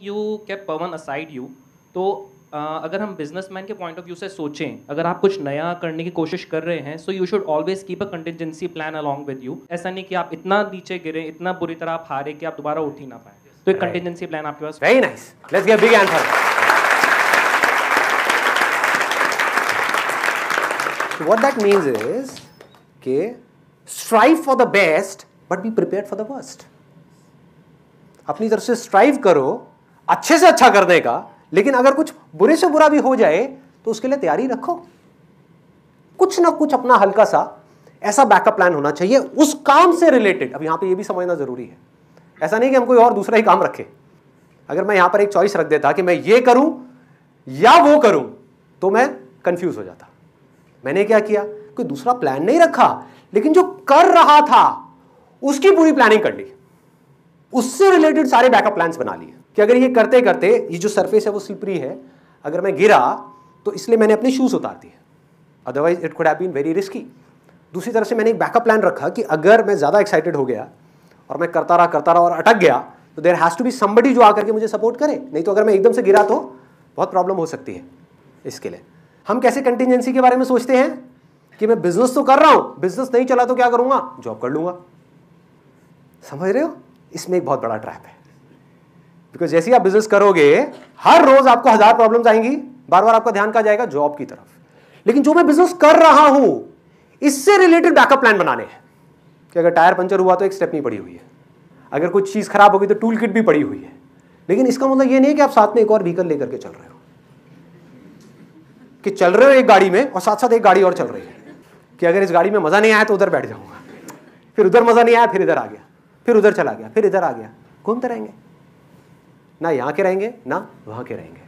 You kept Pawan aside you, तो अगर हम बिजनेसमैन के पॉइंट ऑफ व्यू से सोचें, अगर आप कुछ नया करने की कोशिश कर रहे हैं, so you should always keep a contingency plan along with you. ऐसा नहीं कि आप इतना नीचे गिरे, इतना बुरी तरह आप हारे कि आप दोबारा उठ ही ना पाए। तो एक कंटिजेंसी प्लान आपके पास। Very nice, let's give big hand for what that means is के strive for the best but be prepared for the worst. अपनी तरफ से स्ट्राइव करो अच्छे से अच्छा करने का, लेकिन अगर कुछ बुरे से बुरा भी हो जाए तो उसके लिए तैयारी रखो। कुछ ना कुछ अपना हल्का सा ऐसा बैकअप प्लान होना चाहिए उस काम से रिलेटेड। अब यहां पे ये भी समझना जरूरी है, ऐसा नहीं कि हम कोई और दूसरा ही काम रखें। अगर मैं यहां पर एक चॉइस रख देता कि मैं ये करूं या वो करूं तो मैं कंफ्यूज हो जाता। मैंने क्या किया, कोई दूसरा प्लान नहीं रखा, लेकिन जो कर रहा था उसकी पूरी प्लानिंग कर ली, उससे रिलेटेड सारे बैकअप प्लान्स बना लिए कि अगर ये करते करते ये जो सरफेस है वो स्लिपरी है, अगर मैं गिरा तो इसलिए मैंने अपने शूज उतार दिए, otherwise it could have been very risky. दूसरी तरफ से मैंने एक बैकअप प्लान रखा कि अगर मैं ज्यादा एक्साइटेड हो गया और मैं करता रहा और अटक गया तो there has to be somebody जो आकर के मुझे सपोर्ट करे, नहीं तो अगर मैं एकदम से गिरा तो बहुत प्रॉब्लम हो सकती है। इसके लिए हम कैसे कंटिजेंसी के बारे में सोचते हैं कि मैं बिजनेस तो कर रहा हूं, बिजनेस नहीं चला तो क्या करूंगा, जॉब कर लूंगा। समझ रहे हो, इसमें एक बहुत बड़ा ट्रैप है। बिकॉज जैसे ही आप बिजनेस करोगे हर रोज आपको 1000 प्रॉब्लम्स आएंगी, बार बार आपका ध्यान कहां जाएगा, जॉब की तरफ। लेकिन जो मैं बिजनेस कर रहा हूं इससे रिलेटेड बैकअप प्लान बनाने हैं कि अगर टायर पंचर हुआ तो एक स्टेपनी पड़ी हुई है, अगर कुछ चीज खराब होगी तो टूल किट भी पड़ी हुई है। लेकिन इसका मतलब ये नहीं कि आप साथ में एक और व्हीकल लेकर के चल रहे हो, कि चल रहे हो एक गाड़ी में और साथ साथ एक गाड़ी और चल रही है, कि अगर इस गाड़ी में मजा नहीं आया तो उधर बैठ जाऊंगा, फिर उधर मजा नहीं आया फिर इधर आ गया, फिर उधर चला गया, फिर इधर आ गया। घूमते रहेंगे, ना यहां के रहेंगे ना वहां के रहेंगे।